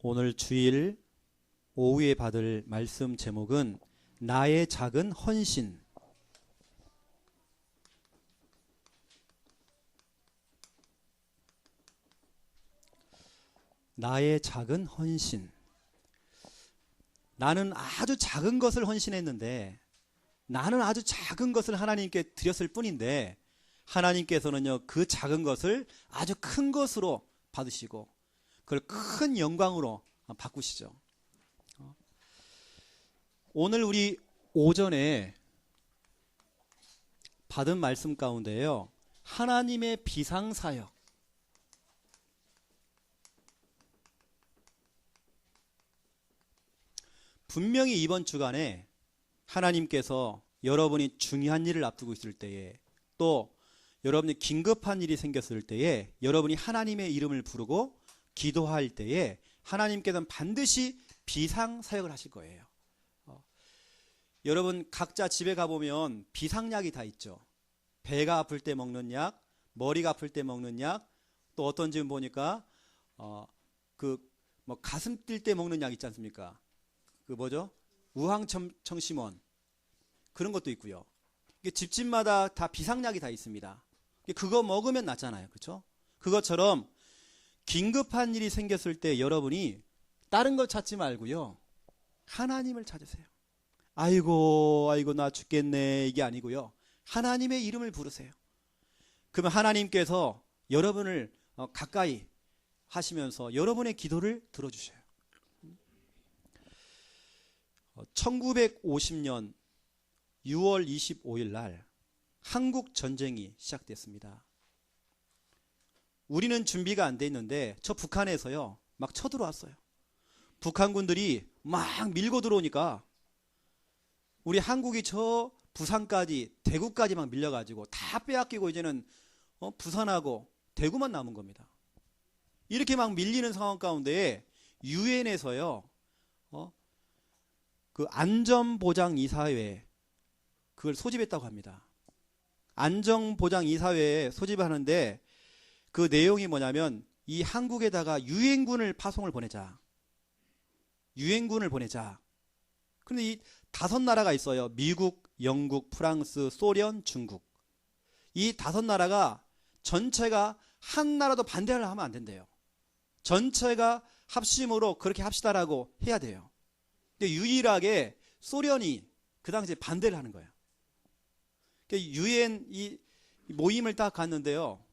오늘 주일 오후에 받을 말씀 제목은 나의 작은 헌신. 나의 작은 헌신. 나는 아주 작은 것을 헌신했는데, 나는 아주 작은 것을 하나님께 드렸을 뿐인데, 하나님께서는요, 그 작은 것을 아주 큰 것으로 받으시고, 그걸 큰 영광으로 바꾸시죠. 오늘 우리 오전에 받은 말씀 가운데요, 하나님의 비상사역. 분명히 이번 주간에 하나님께서 여러분이 중요한 일을 앞두고 있을 때에, 또 여러분이 긴급한 일이 생겼을 때에 여러분이 하나님의 이름을 부르고 기도할 때에 하나님께서는 반드시 비상사역을 하실 거예요. 여러분 각자 집에 가보면 비상약이 다 있죠. 배가 아플 때 먹는 약, 머리가 아플 때 먹는 약, 또 어떤 집은 보니까 가슴 뛸 때 먹는 약 있지 않습니까? 우황청심원, 그런 것도 있고요. 집집마다 다 비상약이 다 있습니다. 그거 먹으면 낫잖아요, 그렇죠? 그것처럼 긴급한 일이 생겼을 때 여러분이 다른 걸 찾지 말고요, 하나님을 찾으세요. 아이고 나 죽겠네, 이게 아니고요, 하나님의 이름을 부르세요. 그러면 하나님께서 여러분을 가까이 하시면서 여러분의 기도를 들어주셔요. 1950년 6월 25일 날 한국 전쟁이 시작됐습니다. 우리는 준비가 안 돼 있는데 저 북한에서요 막 쳐들어왔어요. 북한군들이 막 밀고 들어오니까 우리 한국이 저 부산까지, 대구까지 막 밀려가지고 다 빼앗기고 이제는 부산하고 대구만 남은 겁니다. 이렇게 막 밀리는 상황 가운데 유엔에서요 그 안전보장이사회, 그걸 소집했다고 합니다. 안전보장이사회에 소집하는데 그 내용이 뭐냐면, 이 한국에다가 유엔군을 파송을 보내자. 유엔군을 보내자. 그런데 이 5나라가 있어요. 미국, 영국, 프랑스, 소련, 중국. 이 5나라가 전체가 한 나라도 반대를 하면 안 된대요. 전체가 합심으로 그렇게 합시다라고 해야 돼요. 근데 유일하게 소련이 그 당시에 반대를 하는 거예요. 유엔 이 모임을 딱 갔는데요,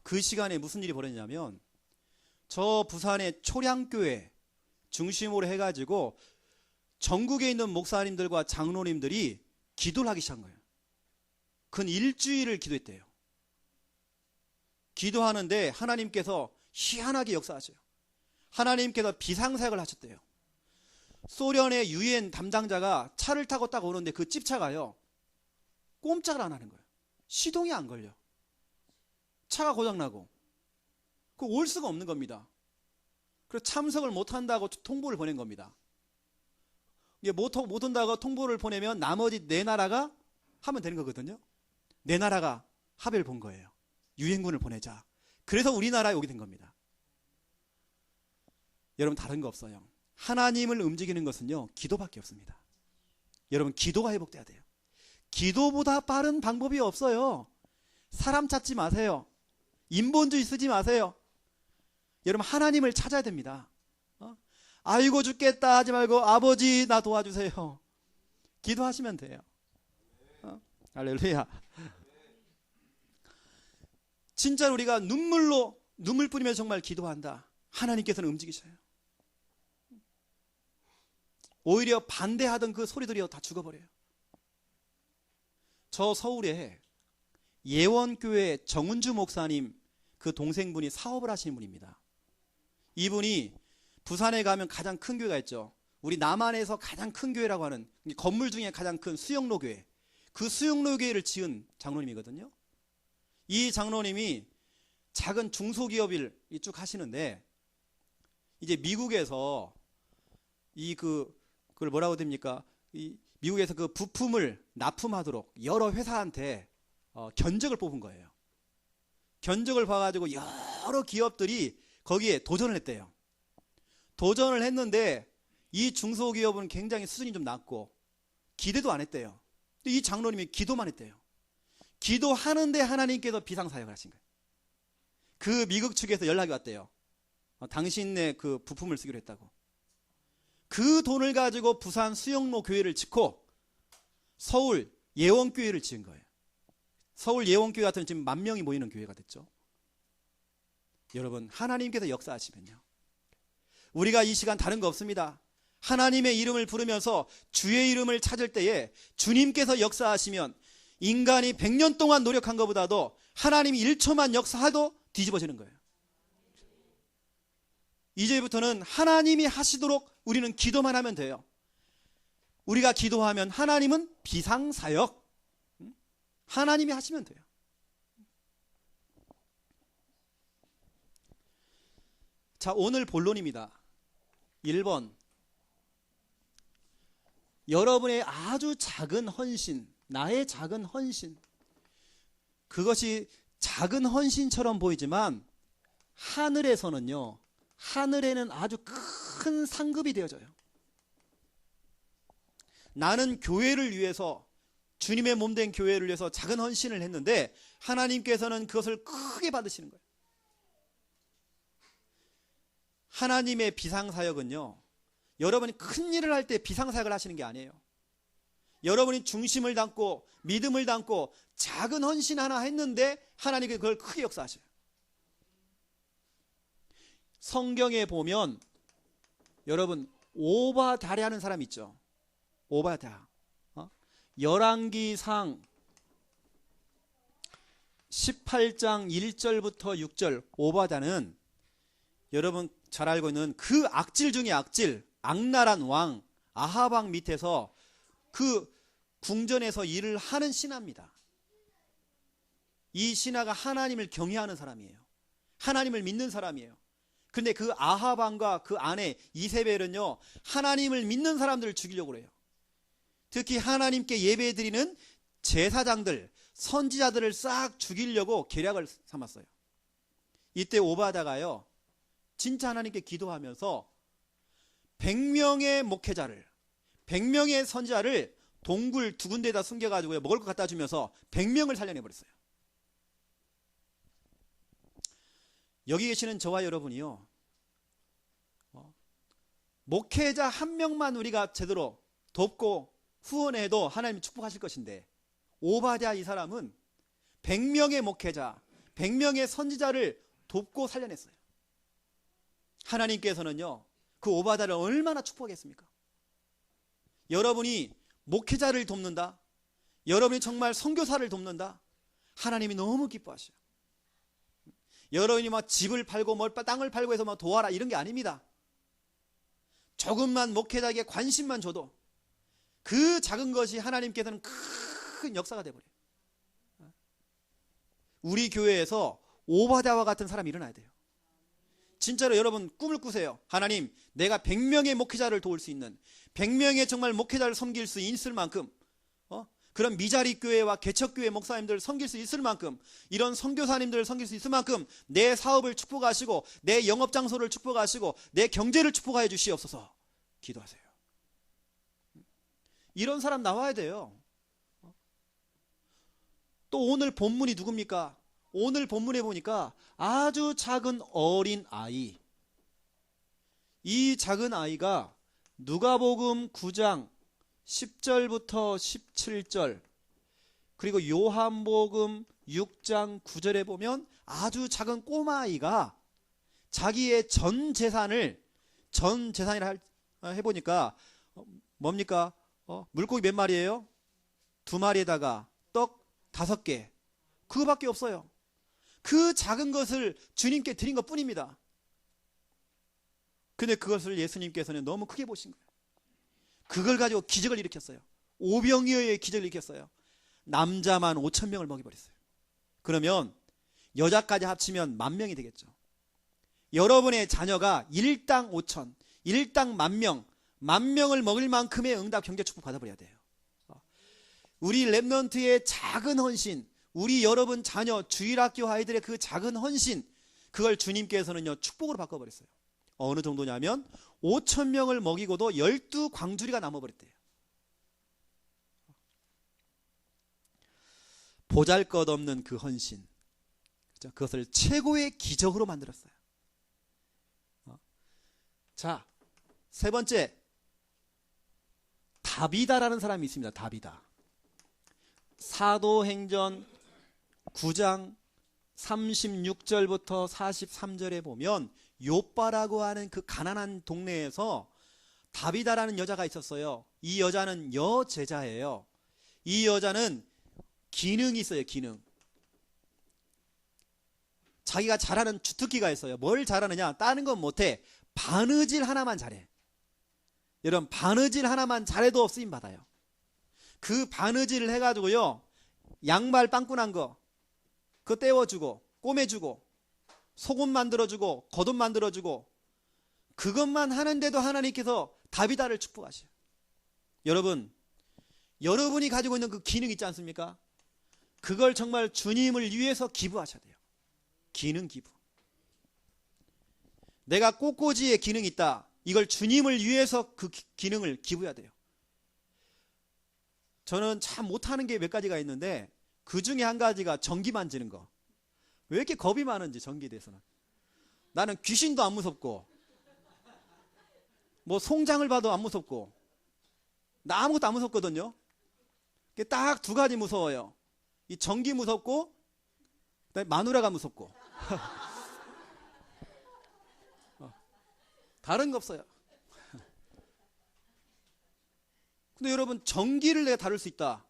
그 시간에 무슨 일이 벌어졌냐면, 저 부산의 초량교회 중심으로 해가지고 전국에 있는 목사님들과 장로님들이 기도를 하기 시작한 거예요. 근 일주일을 기도했대요. 기도하는데 하나님께서 희한하게 역사하셔요. 하나님께서 비상사역을 하셨대요. 소련의 유엔 담당자가 차를 타고 딱 오는데 그 집차가요 꼼짝을 안 하는 거예요. 시동이 안 걸려. 차가 고장나고. 그거 올 수가 없는 겁니다. 그래서 참석을 못한다고 통보를 보낸 겁니다. 이게 못 온다고 통보를 보내면 나머지 4나라가 하면 되는 거거든요. 4나라가 합의를 본 거예요. 유엔군을 보내자. 그래서 우리나라에 오게 된 겁니다. 여러분 다른 거 없어요. 하나님을 움직이는 것은요 기도밖에 없습니다. 여러분 기도가 회복돼야 돼요. 기도보다 빠른 방법이 없어요. 사람 찾지 마세요. 인본주의 쓰지 마세요. 여러분 하나님을 찾아야 됩니다. 아이고 죽겠다 하지 말고 아버지 나 도와주세요. 기도하시면 돼요. 할렐루야. 진짜 우리가 눈물 뿌리면서 정말 기도한다. 하나님께서는 움직이셔요. 오히려 반대하던 그 소리들이 다 죽어버려요. 저 서울에 예원교회 정은주 목사님 그 동생분이 사업을 하시는 분입니다. 이분이 부산에 가면 가장 큰 교회가 있죠. 우리 남한에서 가장 큰 교회라고 하는 건물 중에 가장 큰 수영로 교회, 그 수영로 교회를 지은 장로님이거든요. 이 장로님이 작은 중소기업을 쭉 하시는데, 이제 미국에서 그걸 뭐라고 됩니까? 미국에서 그 부품을 납품하도록 여러 회사한테 견적을 뽑은 거예요. 견적을 봐가지고 여러 기업들이 거기에 도전을 했대요. 도전을 했는데 이 중소기업은 굉장히 수준이 좀 낮고 기대도 안 했대요. 이 장로님이 기도만 했대요. 기도하는데 하나님께서 비상사역을 하신 거예요. 그 미국 측에서 연락이 왔대요. 당신네 그 부품을 쓰기로 했다고. 그 돈을 가지고 부산 수영로 교회를 짓고 서울 예원교회를 지은 거예요. 서울 예원교회 같은 지금 10,000명이 모이는 교회가 됐죠. 여러분, 하나님께서 역사하시면요, 우리가 이 시간 다른 거 없습니다. 하나님의 이름을 부르면서 주의 이름을 찾을 때에 주님께서 역사하시면 인간이 100년 동안 노력한 것보다도 하나님이 1초만 역사해도 뒤집어지는 거예요. 이제부터는 하나님이 하시도록 우리는 기도만 하면 돼요. 우리가 기도하면 하나님은 비상사역, 하나님이 하시면 돼요. 자, 오늘 본론입니다. 1번, 여러분의 아주 작은 헌신, 나의 작은 헌신, 그것이 작은 헌신처럼 보이지만 하늘에서는요, 하늘에는 아주 큰 상급이 되어져요. 나는 교회를 위해서, 주님의 몸된 교회를 위해서 작은 헌신을 했는데 하나님께서는 그것을 크게 받으시는 거예요. 하나님의 비상사역은요, 여러분이 큰 일을 할 때 비상사역을 하시는 게 아니에요. 여러분이 중심을 담고 믿음을 담고 작은 헌신 하나 했는데 하나님이 그걸 크게 역사하셔요. 성경에 보면 여러분 오바다리 하는 사람 있죠. 오바다. 열왕기상 18장 1절부터 6절, 오바다는 여러분 잘 알고 있는 그 악질 중에 악질, 악랄한 왕 아합 왕 밑에서 그 궁전에서 일을 하는 신하입니다. 이 신하가 하나님을 경외하는 사람이에요. 하나님을 믿는 사람이에요. 근데 그 아합 왕과 그 아내 이세벨은요, 하나님을 믿는 사람들을 죽이려고 해요. 특히 하나님께 예배드리는 제사장들, 선지자들을 싹 죽이려고 계략을 삼았어요. 이때 오바다가요, 진짜 하나님께 기도하면서 100명의 목회자를, 100명의 선지자를 동굴 2군데에다 숨겨가지고 먹을 거 갖다 주면서 100명을 살려내버렸어요. 여기 계시는 저와 여러분이요, 목회자 1명만 우리가 제대로 돕고 후원해도 하나님이 축복하실 것인데, 오바댜 이 사람은 100명의 목회자, 100명의 선지자를 돕고 살려냈어요. 하나님께서는요, 그 오바댜를 얼마나 축복하겠습니까? 여러분이 목회자를 돕는다, 여러분이 정말 선교사를 돕는다, 하나님이 너무 기뻐하셔요. 여러분이 막 집을 팔고 땅을 팔고 해서 막 도와라 이런 게 아닙니다. 조금만 목회자에게 관심만 줘도 그 작은 것이 하나님께서는 큰 역사가 되어버려요. 우리 교회에서 오바댜와 같은 사람이 일어나야 돼요. 진짜로 여러분 꿈을 꾸세요. 하나님, 내가 100명의 목회자를 도울 수 있는, 100명의 정말 목회자를 섬길 수 있을 만큼, 그런 미자리 교회와 개척교회 목사님들을 섬길 수 있을 만큼, 이런 선교사님들을 섬길 수 있을 만큼 내 사업을 축복하시고 내 영업장소를 축복하시고 내 경제를 축복하여 주시옵소서 기도하세요. 이런 사람 나와야 돼요. 또 오늘 본문이 누굽니까? 오늘 본문에 보니까 아주 작은 어린 아이, 이 작은 아이가 누가복음 9장 10절부터 17절, 그리고 요한복음 6장 9절에 보면 아주 작은 꼬마아이가 자기의 전 재산이라 해보니까 뭡니까? 물고기 몇 마리예요? 2마리에다가 떡 5개, 그거밖에 없어요. 그 작은 것을 주님께 드린 것 뿐입니다. 근데 그것을 예수님께서는 너무 크게 보신 거예요. 그걸 가지고 기적을 일으켰어요. 오병이어의 기적을 일으켰어요. 남자만 5,000명을 먹여버렸어요. 그러면 여자까지 합치면 10,000명이 되겠죠. 여러분의 자녀가 1당 5,000, 1당 10,000명, 10,000명을 먹을 만큼의 응답 경제 축복 받아버려야 돼요. 우리 랩넌트의 작은 헌신, 우리 여러분 자녀 주일학교 아이들의 그 작은 헌신, 그걸 주님께서는요 축복으로 바꿔버렸어요. 어느 정도냐면 5천 명을 먹이고도 12광주리가 남아버렸대요. 보잘것없는 그 헌신, 그것을 최고의 기적으로 만들었어요. 자, 세 번째, 다비다라는 사람이 있습니다. 다비다. 사도행전 9장 36절부터 43절에 보면 요빠라고 하는 그 가난한 동네에서 다비다라는 여자가 있었어요. 이 여자는 여제자예요. 이 여자는 기능이 있어요. 기능. 자기가 잘하는 주특기가 있어요. 뭘 잘하느냐? 다른 건 못해. 바느질 하나만 잘해. 여러분, 바느질 하나만 잘해도 쓰임 받아요. 그 바느질을 해가지고요, 양말 빵꾸난 거 그거 떼워주고 꼬매주고 속옷 만들어주고 겉옷 만들어주고, 그것만 하는데도 하나님께서 다비다를 축복하셔요. 여러분, 여러분이 가지고 있는 그 기능 있지 않습니까? 그걸 정말 주님을 위해서 기부하셔야 돼요. 기능 기부. 내가 꽃꽂이에 기능이 있다. 이걸 주님을 위해서 그 기능을 기부해야 돼요. 저는 참 못하는 게 몇 가지가 있는데 그 중에 한 가지가 전기 만지는 거. 왜 이렇게 겁이 많은지, 전기에 대해서는. 나는 귀신도 안 무섭고 뭐 송장을 봐도 안 무섭고 나 아무것도 안 무섭거든요. 딱 두 가지 무서워요. 이 전기 무섭고 마누라가 무섭고 다른 거 없어요. 근데 여러분, 전기를 내가 다룰 수 있다.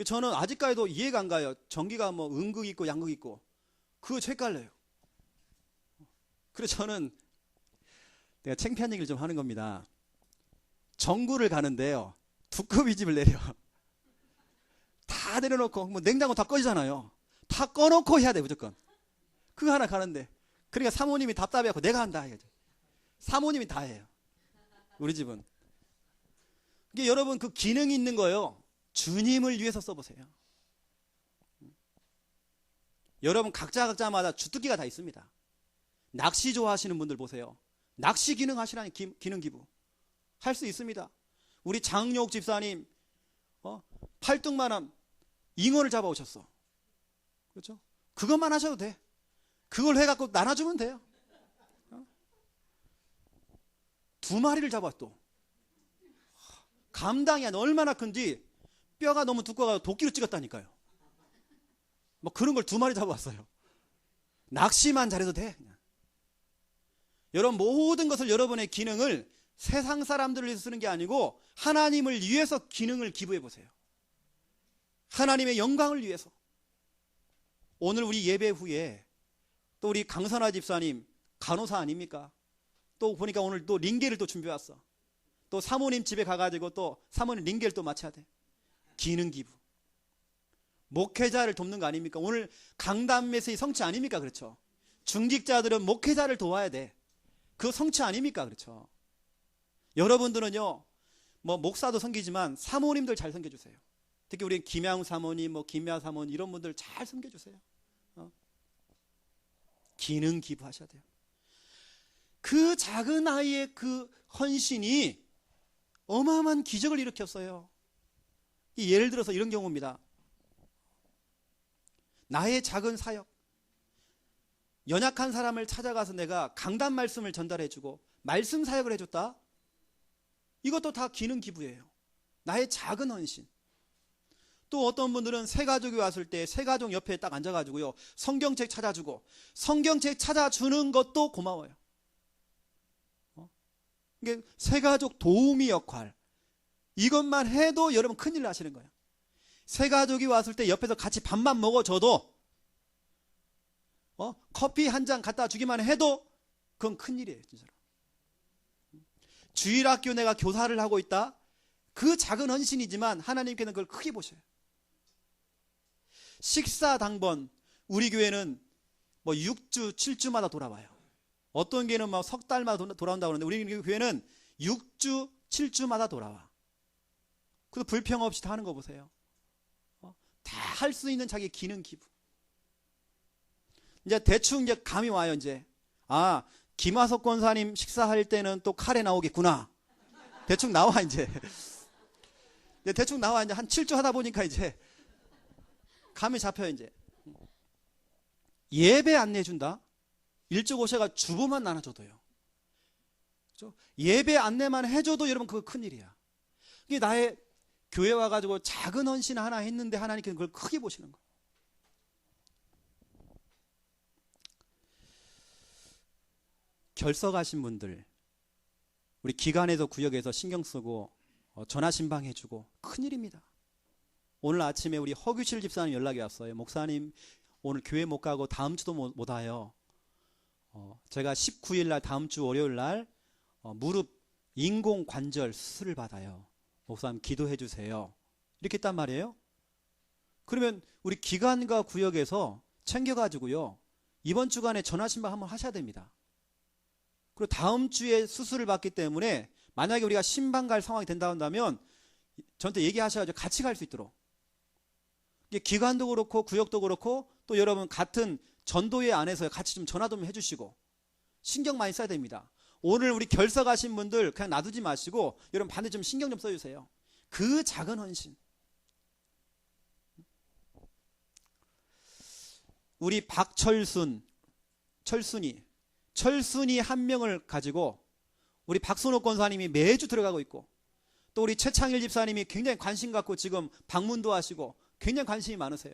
저는 아직까지도 이해가 안 가요. 전기가 뭐 음극이 있고 양극이 있고 그거 헷갈려요. 그래서 저는 내가 창피한 얘기를 좀 하는 겁니다. 전구를 가는데요, 두꺼비 집을 내려. 다 내려놓고 뭐 냉장고 다 꺼지잖아요. 다 꺼놓고 해야 돼 무조건. 그거 하나 가는데, 그러니까 사모님이 답답해하고 내가 한다. 사모님이 다 해요. 우리 집은. 이게 여러분, 그 기능이 있는 거예요. 주님을 위해서 써보세요. 여러분, 각자마다 주특기가 다 있습니다. 낚시 좋아하시는 분들 보세요. 낚시 기능 하시라니, 기능 기부 할 수 있습니다. 우리 장옥 집사님 팔뚝만한 잉어를 잡아오셨어. 그렇죠? 그것만 하셔도 돼. 그걸 해갖고 나눠주면 돼요. 2마리를 잡아. 또 감당이 안, 얼마나 큰지 뼈가 너무 두꺼워서 도끼로 찍었다니까요. 뭐 그런 걸 2마리 잡아왔어요. 낚시만 잘해도 돼. 그냥. 여러분, 모든 것을, 여러분의 기능을 세상 사람들을 위해서 쓰는 게 아니고 하나님을 위해서 기능을 기부해 보세요. 하나님의 영광을 위해서. 오늘 우리 예배 후에 또 우리 강선아 집사님 간호사 아닙니까? 또 보니까 오늘 또 링게를 또 준비해 왔어. 또 사모님 집에 가가지고 또 사모님 링게를 또 맞춰야 돼. 기능 기부. 목회자를 돕는 거 아닙니까? 오늘 강단 메시지 성취 아닙니까? 그렇죠? 중직자들은 목회자를 도와야 돼. 그거 성취 아닙니까? 그렇죠? 여러분들은요, 뭐 목사도 섬기지만 사모님들 잘 섬겨주세요. 특히 우리 김양 사모님, 뭐 김야 사모님, 이런 분들 잘 섬겨주세요. 기능 기부하셔야 돼요. 그 작은 아이의 그 헌신이 어마어마한 기적을 일으켰어요. 예를 들어서 이런 경우입니다. 나의 작은 사역, 연약한 사람을 찾아가서 내가 강단 말씀을 전달해주고 말씀 사역을 해줬다. 이것도 다 기능 기부예요. 나의 작은 헌신. 또 어떤 분들은 새 가족이 왔을 때 새 가족 옆에 딱 앉아가지고요, 성경책 찾아주고, 성경책 찾아주는 것도 고마워요. 이게 새 가족 도우미 역할, 이것만 해도 여러분 큰일 나시는 거예요. 새 가족이 왔을 때 옆에서 같이 밥만 먹어줘도, 커피 한 잔 갖다 주기만 해도 그건 큰일이에요. 진짜로. 주일학교 내가 교사를 하고 있다. 그 작은 헌신이지만 하나님께는 그걸 크게 보셔요. 식사 당번, 우리 교회는 뭐 6주, 7주마다 돌아와요. 어떤 교회는 막 석 달마다 돌아온다고 그러는데 우리 교회는 6주, 7주마다 돌아와. 그래서 불평 없이 다 하는 거 보세요. 다 할 수 있는 자기 기능 기부. 이제 대충 이제 감이 와요. 이제 김화석 권사님 식사할 때는 또 카레 나오겠구나. 대충 나와 이제. 대충 나와 이제 한 7주 하다 보니까 이제 감이 잡혀요 이제. 예배 안 내준다. 일찍 오셔가 주보만 나눠줘도요. 그렇죠? 예배 안내만 해줘도 여러분 그거 큰일이야. 이게 나의 교회 와가지고 작은 헌신 하나 했는데 하나님께서 그걸 크게 보시는 거예요. 결석하신 분들, 우리 기관에서 구역에서 신경 쓰고 전화 신방해주고 큰일입니다. 오늘 아침에 우리 허규실 집사님 연락이 왔어요. 목사님 오늘 교회 못 가고 다음 주도 못 와요. 제가 19일 날 다음 주 월요일 날 무릎 인공관절 수술을 받아요. 목사님 기도해 주세요. 이렇게 했단 말이에요. 그러면 우리 기관과 구역에서 챙겨가지고요. 이번 주간에 전화 신방 한번 하셔야 됩니다. 그리고 다음 주에 수술을 받기 때문에 만약에 우리가 신방 갈 상황이 된다 한다면 저한테 얘기하셔가지고 같이 갈 수 있도록. 이게 기관도 그렇고 구역도 그렇고 또 여러분 같은 전도회 안에서 같이 좀 전화 좀 해주시고 신경 많이 써야 됩니다. 오늘 우리 결석하신 분들 그냥 놔두지 마시고 여러분 반드시 좀 신경 좀 써주세요. 그 작은 헌신. 우리 철순이 한 명을 가지고 우리 박선호 권사님이 매주 들어가고 있고 또 우리 최창일 집사님이 굉장히 관심 갖고 지금 방문도 하시고 굉장히 관심이 많으세요.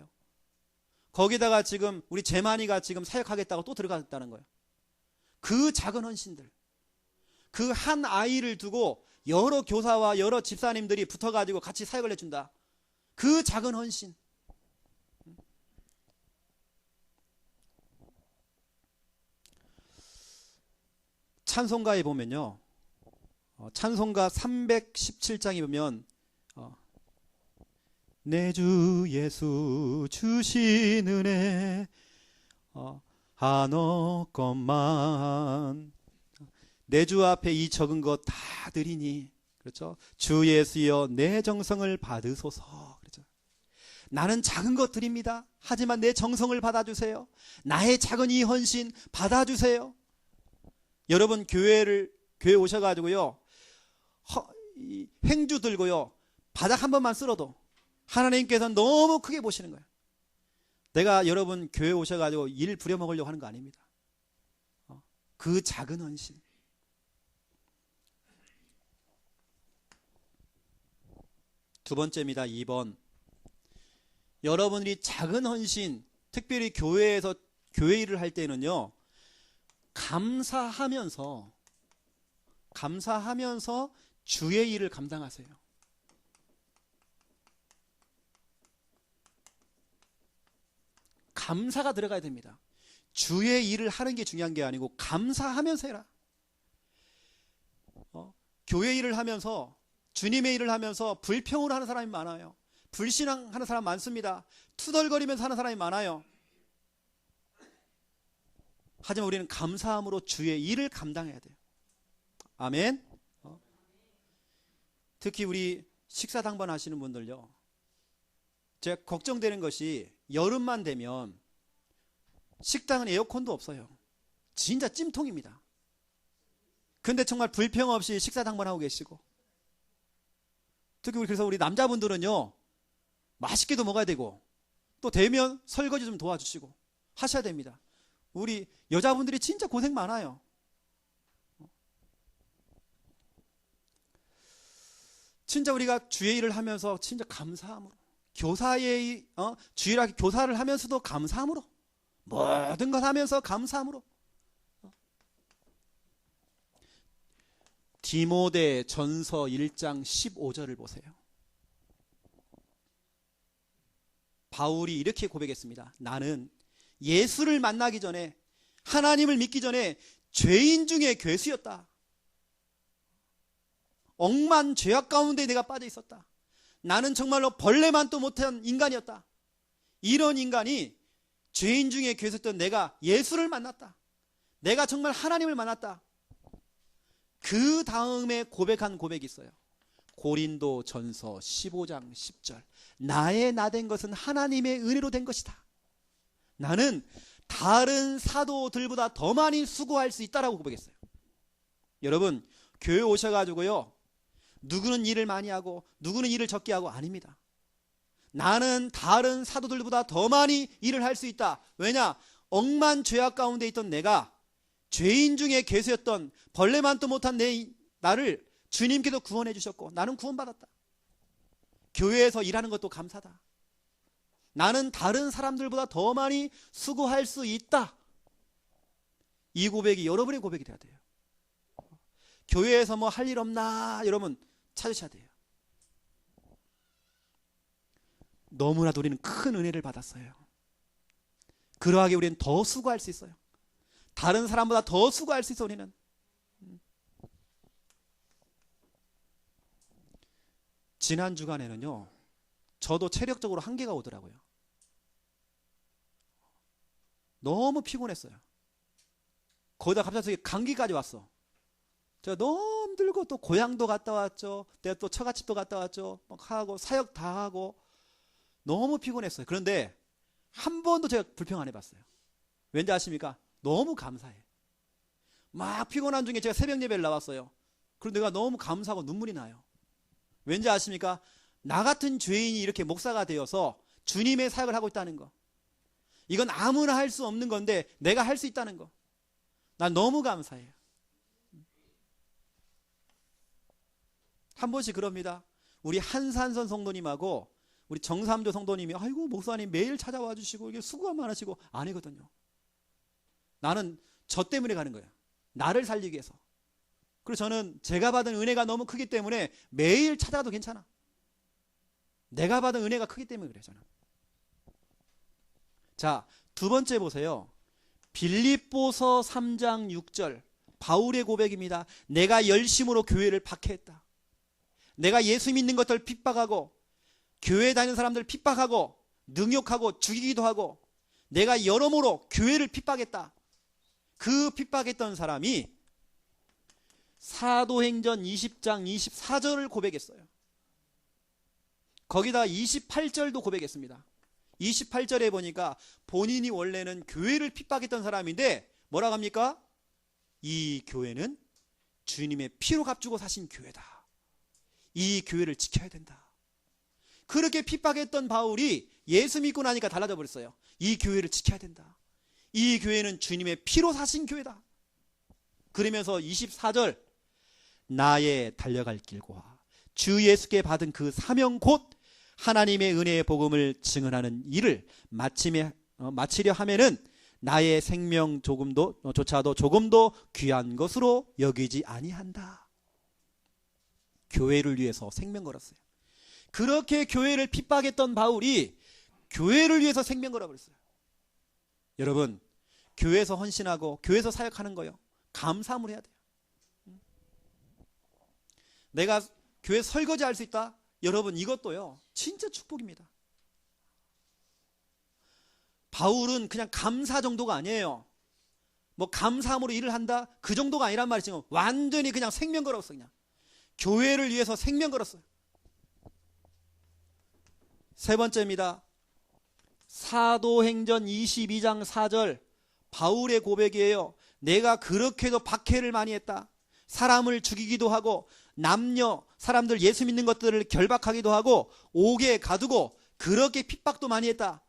거기다가 지금 우리 재만이가 지금 사역하겠다고 또 들어갔다는 거예요. 그 작은 헌신들. 그 한 아이를 두고 여러 교사와 여러 집사님들이 붙어가지고 같이 사역을 해준다. 그 작은 헌신. 찬송가에 보면요. 찬송가 317장에 보면 내 주 예수 주신 은혜 한없건만 내 주 앞에 이 적은 것 다 드리니 그렇죠? 주 예수여 내 정성을 받으소서. 그렇죠? 나는 작은 것 드립니다. 하지만 내 정성을 받아주세요. 나의 작은 이 헌신 받아주세요. 여러분 교회 오셔가지고요. 행주 들고요. 바닥 한 번만 쓸어도 하나님께서는 너무 크게 보시는 거예요. 내가 여러분 교회 오셔가지고 일 부려먹으려고 하는 거 아닙니다. 그 작은 헌신. 두 번째입니다. 2번. 여러분들이 작은 헌신, 특별히 교회에서 교회 일을 할 때는요. 감사하면서 주의 일을 감당하세요. 감사가 들어가야 됩니다. 주의 일을 하는 게 중요한 게 아니고 감사하면서 해라. 교회 일을 하면서 주님의 일을 하면서 불평으로 하는 사람이 많아요. 불신앙하는 사람 많습니다. 투덜거리면서 하는 사람이 많아요. 하지만 우리는 감사함으로 주의 일을 감당해야 돼요. 아멘. 특히 우리 식사 당번 하시는 분들요. 제가 걱정되는 것이 여름만 되면 식당은 에어컨도 없어요. 진짜 찜통입니다. 근데 정말 불평 없이 식사 당번하고 계시고 특히 그래서 우리 남자분들은요. 맛있게도 먹어야 되고 또 되면 설거지 좀 도와주시고 하셔야 됩니다. 우리 여자분들이 진짜 고생 많아요. 진짜 우리가 주의 일을 하면서 진짜 감사함으로 교사의 주일학교 교사를 하면서도 감사함으로 모든 것 하면서 감사함으로 디모데 전서 1장 15절을 보세요. 바울이 이렇게 고백했습니다. 나는 예수를 만나기 전에 하나님을 믿기 전에 죄인 중에 괴수였다. 억만 죄악 가운데 내가 빠져 있었다. 나는 정말로 벌레만도 못한 인간이었다. 이런 인간이 죄인 중에 괴수였던 내가 예수를 만났다. 내가 정말 하나님을 만났다. 그 다음에 고백한 고백이 있어요. 고린도 전서 15장 10절. 나의 나 된 것은 하나님의 은혜로 된 것이다. 나는 다른 사도들보다 더 많이 수고할 수 있다라고 고백했어요. 여러분, 교회 오셔가지고요, 누구는 일을 많이 하고 누구는 일을 적게 하고 아닙니다. 나는 다른 사도들보다 더 많이 일을 할 수 있다. 왜냐? 억만 죄악 가운데 있던 내가 죄인 중에 괴수였던 벌레만도 못한 나를 주님께서 구원해 주셨고 나는 구원받았다. 교회에서 일하는 것도 감사다. 나는 다른 사람들보다 더 많이 수고할 수 있다. 이 고백이 여러분의 고백이 돼야 돼요. 교회에서 뭐 할 일 없나 여러분 찾으셔야 돼요. 너무나도 우리는 큰 은혜를 받았어요. 그러하게 우리는 더 수고할 수 있어요. 다른 사람보다 더 수고할 수 있어. 우리는 지난 주간에는요, 저도 체력적으로 한계가 오더라고요. 너무 피곤했어요. 거기다 갑자기 감기까지 왔어. 제가 너무 힘들고 또 고향도 갔다 왔죠. 내가 또 처갓집도 갔다 왔죠. 막 하고 사역 다 하고 너무 피곤했어요. 그런데 한 번도 제가 불평 안 해봤어요. 왠지 아십니까? 너무 감사해. 막 피곤한 중에 제가 새벽 예배를 나왔어요. 그런데 내가 너무 감사하고 눈물이 나요. 왠지 아십니까? 나 같은 죄인이 이렇게 목사가 되어서 주님의 사역을 하고 있다는 거. 이건 아무나 할 수 없는 건데 내가 할 수 있다는 거. 난 너무 감사해요. 한 번씩 그럽니다. 우리 한산선 성도님하고 우리 정삼조 성도님이 아이고 목사님 매일 찾아와 주시고 이게 수고가 많으시고 아니거든요. 나는 저 때문에 가는 거예요. 나를 살리기 위해서. 그리고 저는 제가 받은 은혜가 너무 크기 때문에 매일 찾아가도 괜찮아. 내가 받은 은혜가 크기 때문에 그래요. 저는. 자, 두 번째 보세요. 빌립보서 3장 6절 바울의 고백입니다. 내가 열심으로 교회를 박해했다. 내가 예수 믿는 것들 핍박하고 교회 다니는 사람들 핍박하고 능욕하고 죽이기도 하고 내가 여러모로 교회를 핍박했다. 그 핍박했던 사람이 사도행전 20장 24절을 고백했어요. 거기다 28절도 고백했습니다. 28절에 보니까 본인이 원래는 교회를 핍박했던 사람인데 뭐라고 합니까? 이 교회는 주님의 피로 값주고 사신 교회다. 이 교회를 지켜야 된다. 그렇게 핍박했던 바울이 예수 믿고 나니까 달라져 버렸어요. 이 교회를 지켜야 된다. 이 교회는 주님의 피로 사신 교회다. 그러면서 24절 나의 달려갈 길과 주 예수께 받은 그 사명 곧 하나님의 은혜의 복음을 증언하는 일을 마치려 하면은 나의 생명 조차도 조금도 귀한 것으로 여기지 아니한다. 교회를 위해서 생명 걸었어요. 그렇게 교회를 핍박했던 바울이 교회를 위해서 생명 걸어버렸어요. 여러분, 교회에서 헌신하고 교회에서 사역하는 거요. 감사함을 해야 돼요. 내가 교회 설거지 할 수 있다? 여러분, 이것도요. 진짜 축복입니다. 바울은 그냥 감사 정도가 아니에요. 뭐 감사함으로 일을 한다? 그 정도가 아니란 말이지. 완전히 그냥 생명 걸었어. 그냥 교회를 위해서 생명 걸었어요. 세 번째입니다. 사도행전 22장 4절 바울의 고백이에요. 내가 그렇게도 박해를 많이 했다. 사람을 죽이기도 하고 남녀 사람들 예수 믿는 것들을 결박하기도 하고 옥에 가두고 그렇게 핍박도 많이 했다.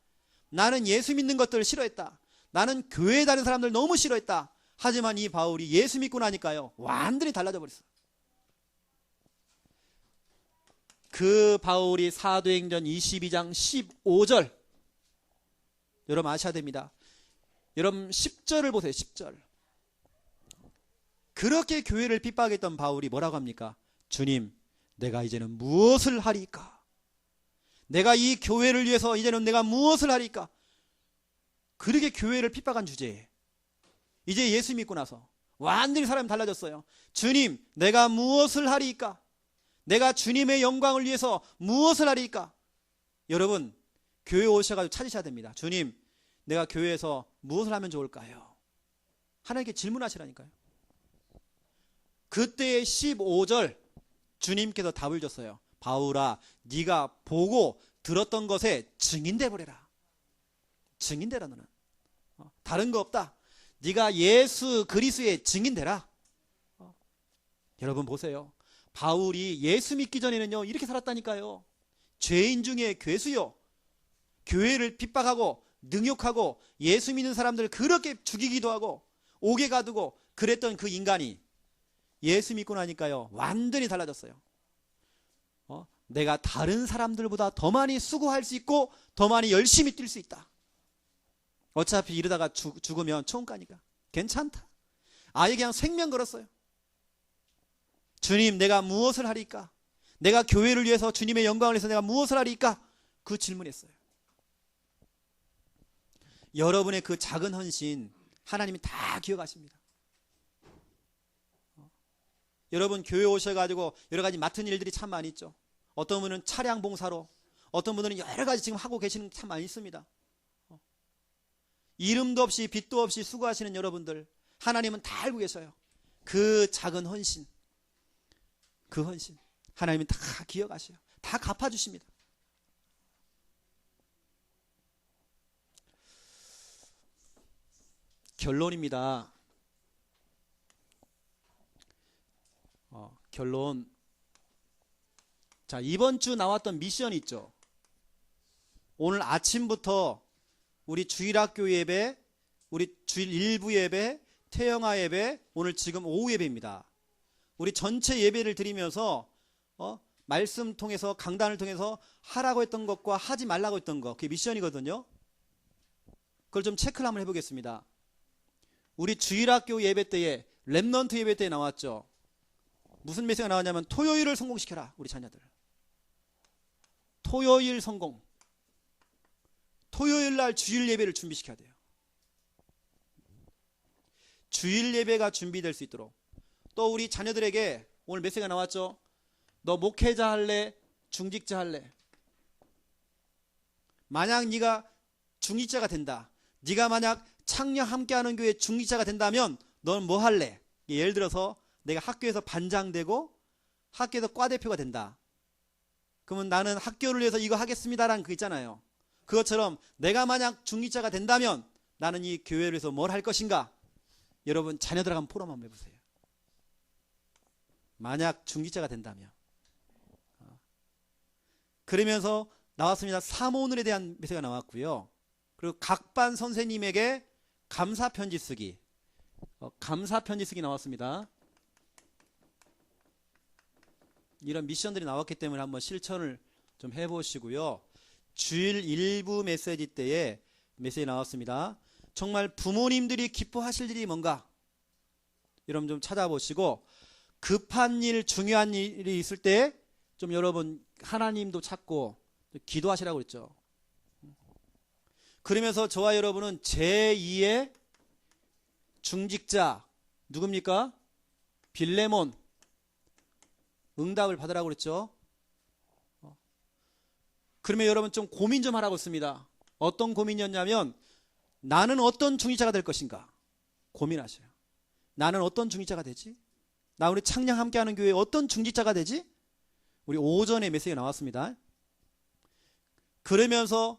나는 예수 믿는 것들을 싫어했다. 나는 교회에 다니는 사람들 너무 싫어했다. 하지만 이 바울이 예수 믿고 나니까요 완전히 달라져 버렸어. 그 바울이 사도행전 22장 15절 여러분 아셔야 됩니다. 여러분 10절을 보세요. 10절. 그렇게 교회를 핍박했던 바울이 뭐라고 합니까? 주님, 내가 이제는 무엇을 하리까? 내가 이 교회를 위해서 이제는 내가 무엇을 하리까? 그렇게 교회를 핍박한 주제에 이제 예수 믿고 나서 완전히 사람이 달라졌어요. 주님, 내가 무엇을 하리까? 내가 주님의 영광을 위해서 무엇을 하리까? 여러분, 교회 오셔가지고 찾으셔야 됩니다. 주님, 내가 교회에서 무엇을 하면 좋을까요? 하나님께 질문하시라니까요. 그때의 15절 주님께서 답을 줬어요. 바울아, 네가 보고 들었던 것에 증인돼 버려라. 증인되라 너는. 다른 거 없다. 네가 예수 그리스도의 증인되라. 여러분 보세요. 바울이 예수 믿기 전에는요 이렇게 살았다니까요. 죄인 중에 괴수요. 교회를 핍박하고 능욕하고 예수 믿는 사람들을 그렇게 죽이기도 하고 옥에 가두고 그랬던 그 인간이 예수 믿고 나니까요 완전히 달라졌어요. 내가 다른 사람들보다 더 많이 수고할 수 있고 더 많이 열심히 뛸 수 있다. 어차피 이러다가 죽으면 총 가니까 괜찮다. 아예 그냥 생명 걸었어요. 주님, 내가 무엇을 하리까? 내가 교회를 위해서 주님의 영광을 위해서 내가 무엇을 하리까? 그 질문했어요. 여러분의 그 작은 헌신 하나님이 다 기억하십니다. 여러분 교회 오셔가지고 여러 가지 맡은 일들이 참 많이 있죠. 어떤 분은 차량 봉사로, 어떤 분들은 여러 가지 지금 하고 계시는 게 참 많이 있습니다. 이름도 없이 빚도 없이 수고하시는 여러분들 하나님은 다 알고 계셔요. 그 작은 헌신, 그 헌신 하나님은 다 기억하셔요. 다 갚아주십니다. 결론입니다. 결론. 자, 이번 주 나왔던 미션이 있죠. 오늘 아침부터 우리 주일학교 예배, 우리 주일 일부 예배, 태영아 예배, 오늘 지금 오후 예배입니다. 우리 전체 예배를 드리면서 말씀 통해서 강단을 통해서 하라고 했던 것과 하지 말라고 했던 것, 그게 미션이거든요. 그걸 좀 체크를 한번 해보겠습니다. 우리 주일학교 예배 때에 렘넌트 예배 때에 나왔죠. 무슨 메시지가 나왔냐면 토요일을 성공시켜라. 우리 자녀들. 토요일 성공. 토요일 날 주일 예배를 준비시켜야 돼요. 주일 예배가 준비될 수 있도록. 또 우리 자녀들에게 오늘 메시지가 나왔죠. 너 목회자 할래? 중직자 할래? 만약 네가 중직자가 된다. 네가 만약 창녀 함께하는 교회 중직자가 된다면 넌 뭐 할래? 예를 들어서 내가 학교에서 반장되고 학교에서 과대표가 된다. 그러면 나는 학교를 위해서 이거 하겠습니다라는 거 있잖아요. 그것처럼 내가 만약 중직자가 된다면 나는 이 교회를 위해서 뭘 할 것인가? 여러분 자녀들 한번 포럼 한번 해보세요. 만약 중직자가 된다면. 그러면서 나왔습니다. 사모론에 대한 메시지가 나왔고요. 그리고 각 반 선생님에게 감사 편지 쓰기. 감사 편지 쓰기 나왔습니다. 이런 미션들이 나왔기 때문에 한번 실천을 좀 해보시고요. 주일 일부 메시지 때에 메시지 나왔습니다. 정말 부모님들이 기뻐하실 일이 뭔가? 여러분 좀 찾아보시고 급한 일, 중요한 일이 있을 때 좀 여러분 하나님도 찾고 기도하시라고 그랬죠. 그러면서 저와 여러분은 제2의 중직자 누굽니까? 빌레몬 응답을 받으라고 그랬죠. 그러면 여러분 좀 고민 좀 하라고 했습니다. 어떤 고민이었냐면 나는 어떤 중직자가 될 것인가 고민하셔요. 나는 어떤 중직자가 되지? 나 우리 창녕 함께하는 교회에 어떤 중직자가 되지? 우리 오전에 메시지가 나왔습니다. 그러면서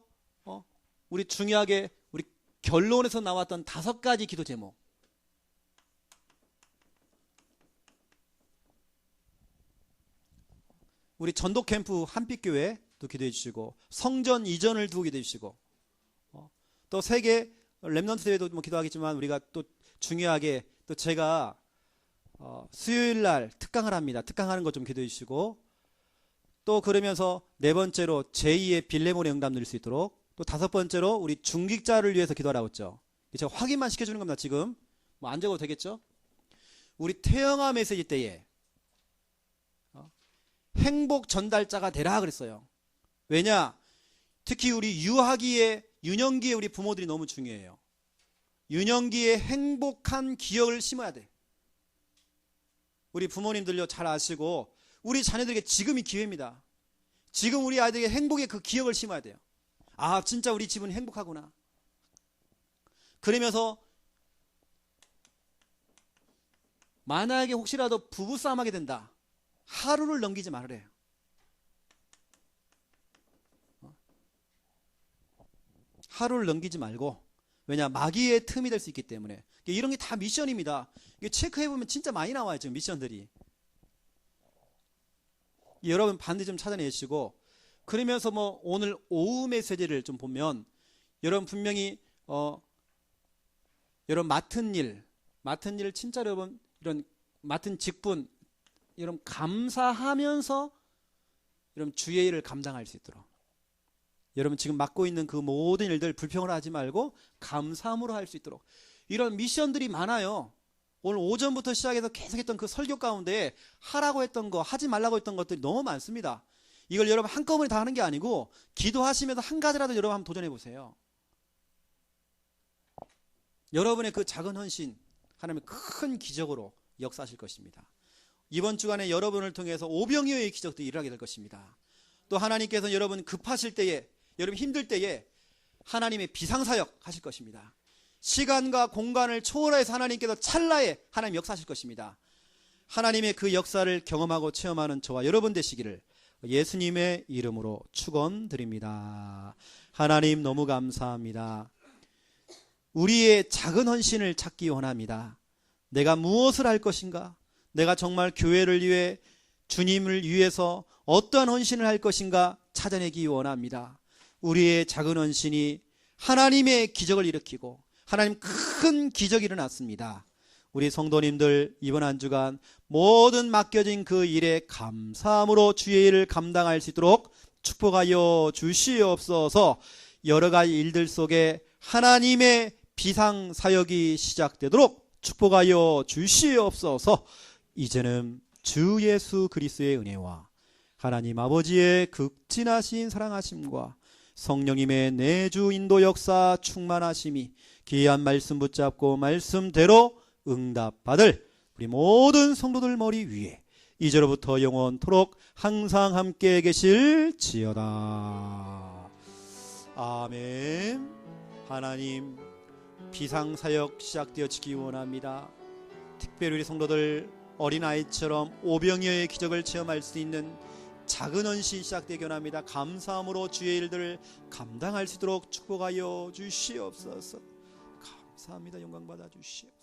우리 중요하게 우리 결론에서 나왔던 5가지 기도 제목. 우리 전도 캠프 한빛교회도 기도해 주시고 성전 이전을 두고 기도해 주시고 또 세계 렘넌트 대회도 뭐 기도하겠지만 우리가 또 중요하게 또 제가 수요일 날 특강을 합니다. 특강하는 것 좀 기도해 주시고 또 그러면서 4번째로 제2의 빌레몬의 응답 누릴 수 있도록 또 5번째로 우리 중직자를 위해서 기도하라고 했죠. 제가 확인만 시켜주는 겁니다. 지금 뭐 안 적어도 되겠죠? 우리 태영아 메시지 때에 행복 전달자가 되라 그랬어요. 왜냐? 특히 우리 유아기에 유년기에 우리 부모들이 너무 중요해요. 유년기에 행복한 기억을 심어야 돼. 우리 부모님들요 잘 아시고 우리 자녀들에게 지금이 기회입니다. 지금 우리 아이들에게 행복의 그 기억을 심어야 돼요. 아 진짜 우리 집은 행복하구나. 그러면서 만약에 혹시라도 부부싸움하게 된다. 하루를 넘기지 말으래요. 하루를 넘기지 말고 왜냐? 마귀의 틈이 될 수 있기 때문에. 이런 게 다 미션입니다. 이게 체크해보면 진짜 많이 나와요, 지금 미션들이. 여러분 반드시 좀 찾아내시고, 그러면서 뭐 오늘 오후 메시지를 좀 보면 여러분 분명히 여러분 맡은 일 진짜 여러분 이런 맡은 직분 여러분 감사하면서 여러분 주의 일을 감당할 수 있도록, 여러분 지금 맡고 있는 그 모든 일들 불평을 하지 말고 감사함으로 할 수 있도록, 이런 미션들이 많아요. 오늘 오전부터 시작해서 계속했던 그 설교 가운데 하라고 했던 거, 하지 말라고 했던 것들이 너무 많습니다. 이걸 여러분 한꺼번에 다 하는 게 아니고 기도하시면서 한 가지라도 여러분 한번 도전해 보세요. 여러분의 그 작은 헌신 하나님의 큰 기적으로 역사하실 것입니다. 이번 주간에 여러분을 통해서 오병이어의 기적도 일어나게 될 것입니다. 또 하나님께서 여러분 급하실 때에, 여러분 힘들 때에 하나님의 비상사역 하실 것입니다. 시간과 공간을 초월해서 하나님께서 찰나에 하나님 역사하실 것입니다. 하나님의 그 역사를 경험하고 체험하는 저와 여러분 되시기를 예수님의 이름으로 축원드립니다. 하나님 너무 감사합니다. 우리의 작은 헌신을 찾기 원합니다. 내가 무엇을 할 것인가? 내가 정말 교회를 위해, 주님을 위해서 어떠한 헌신을 할 것인가 찾아내기 원합니다. 우리의 작은 헌신이 하나님의 기적을 일으키고 하나님 큰 기적이 일어났습니다. 우리 성도님들 이번 한 주간 모든 맡겨진 그 일에 감사함으로 주의 일을 감당할 수 있도록 축복하여 주시옵소서. 여러 가지 일들 속에 하나님의 비상사역이 시작되도록 축복하여 주시옵소서. 이제는 주 예수 그리스도의 은혜와 하나님 아버지의 극진하신 사랑하심과 성령님의 내주 인도 역사 충만하심이 귀한 말씀 붙잡고 말씀대로 응답받을 우리 모든 성도들 머리 위에 이제로부터 영원토록 항상 함께 계실지어다. 아멘. 하나님 비상사역 시작되어지기 원합니다. 특별히 우리 성도들 어린아이처럼 오병이어의 기적을 체험할 수 있는 작은 헌신 시작되기 원합니다. 감사함으로 주의 일들을 감당할 수 있도록 축복하여 주시옵소서. 감사합니다. 영광 받아 주시옵소서.